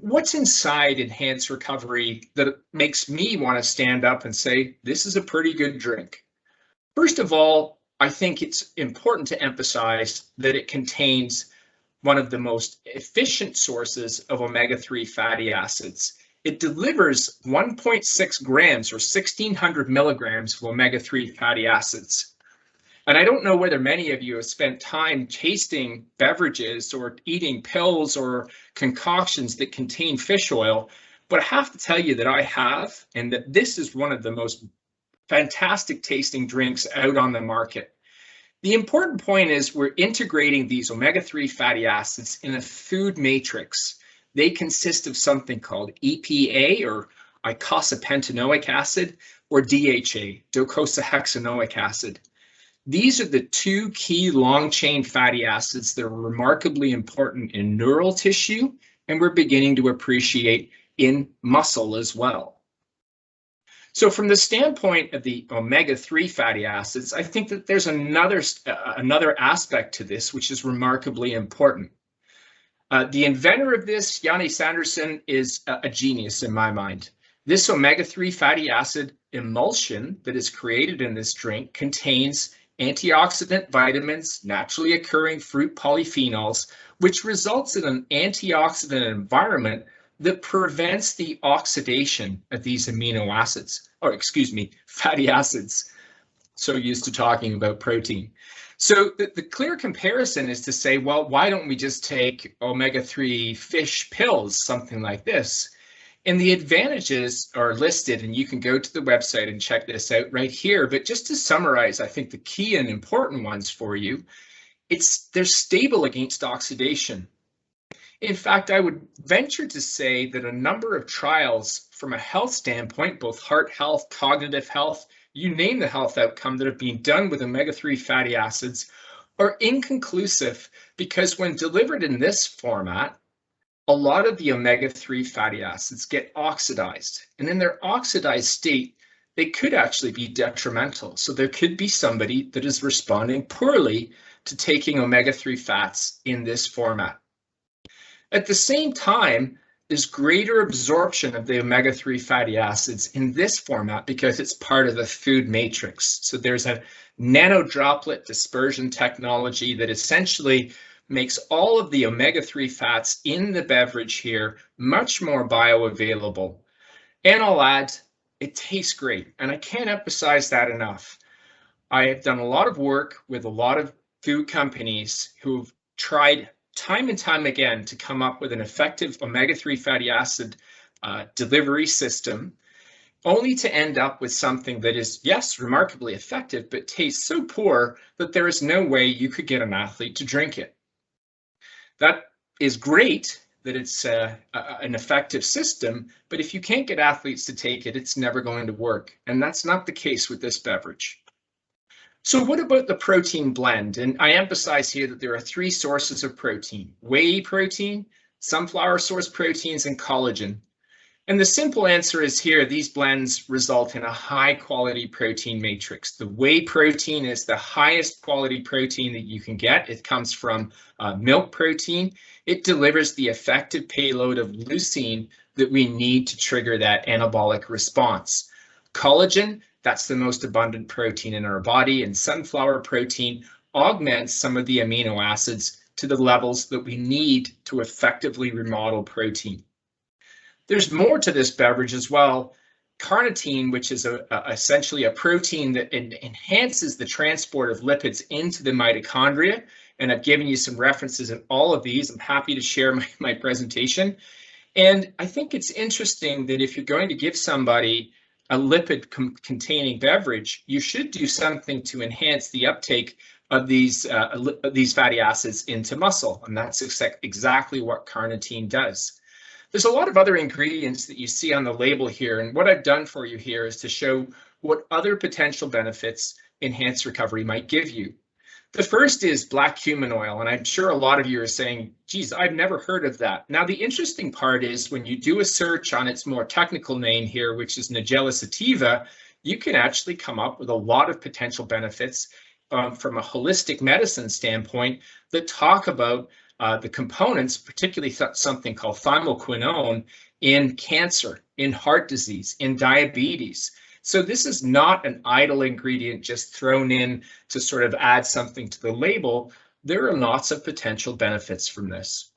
what's inside Enhanced Recovery that makes me want to stand up and say, this is a pretty good drink? First of all, I think it's important to emphasize that it contains one of the most efficient sources of omega-3 fatty acids. It delivers 1.6 grams or 1,600 milligrams of omega-3 fatty acids. And I don't know whether many of you have spent time tasting beverages or eating pills or concoctions that contain fish oil, but I have to tell you that I have, and that this is one of the most fantastic tasting drinks out on the market. The important point is we're integrating these omega-3 fatty acids in a food matrix. They consist of something called EPA, or eicosapentaenoic acid, or DHA, docosahexaenoic acid. These are the two key long-chain fatty acids that are remarkably important in neural tissue, and we're beginning to appreciate in muscle as well. So from the standpoint of the omega-3 fatty acids, I think that there's another aspect to this which is remarkably important. The inventor of this, Janne Sanderson, is a genius in my mind. This omega-3 fatty acid emulsion that is created in this drink contains antioxidant vitamins, naturally occurring fruit polyphenols, which results in an antioxidant environment that prevents the oxidation of these amino acids, or excuse me, fatty acids. So used to talking about protein. So the clear comparison is to say, well, why don't we just take omega-3 fish pills, something like this? And the advantages are listed, and you can go to the website and check this out right here. But just to summarize, I think the key and important ones for you, they're stable against oxidation. In fact, I would venture to say that a number of trials from a health standpoint, both heart health, cognitive health, you name the health outcome that have been done with omega-3 fatty acids, are inconclusive because when delivered in this format, a lot of the omega-3 fatty acids get oxidized, and in their oxidized state, they could actually be detrimental. So there could be somebody that is responding poorly to taking omega-3 fats in this format. At the same time, there's greater absorption of the omega-3 fatty acids in this format because it's part of the food matrix. So there's a nanodroplet dispersion technology that essentially makes all of the omega-3 fats in the beverage here much more bioavailable. And I'll add, it tastes great. And I can't emphasize that enough. I have done a lot of work with a lot of food companies who've tried time and time again to come up with an effective omega-3 fatty acid delivery system, only to end up with something that is, yes, remarkably effective, but tastes so poor that there is no way you could get an athlete to drink it. That is great that it's an effective system, but if you can't get athletes to take it, it's never going to work. And that's not the case with this beverage. So what about the protein blend? And I emphasize here that there are three sources of protein: whey protein, sunflower source proteins, and collagen. And the simple answer is here, these blends result in a high quality protein matrix. The whey protein is the highest quality protein that you can get. It comes from milk protein. It delivers the effective payload of leucine that we need to trigger that anabolic response. Collagen, that's the most abundant protein in our body, and sunflower protein augments some of the amino acids to the levels that we need to effectively remodel protein. There's more to this beverage as well. Carnitine, which is essentially a protein that enhances the transport of lipids into the mitochondria, and I've given you some references in all of these. I'm happy to share my presentation. And I think it's interesting that if you're going to give somebody a lipid-containing beverage, you should do something to enhance the uptake of these fatty acids into muscle, and that's exactly what carnitine does. There's a lot of other ingredients that you see on the label here, and what I've done for you here is to show what other potential benefits enhanced recovery might give you. The first is black cumin oil, and I'm sure a lot of you are saying, geez, I've never heard of that. Now, the interesting part is when you do a search on its more technical name here, which is Nigella sativa, you can actually come up with a lot of potential benefits from a holistic medicine standpoint that talk about the components, particularly something called thymoquinone, in cancer, in heart disease, in diabetes. So this is not an idle ingredient just thrown in to sort of add something to the label. There are lots of potential benefits from this.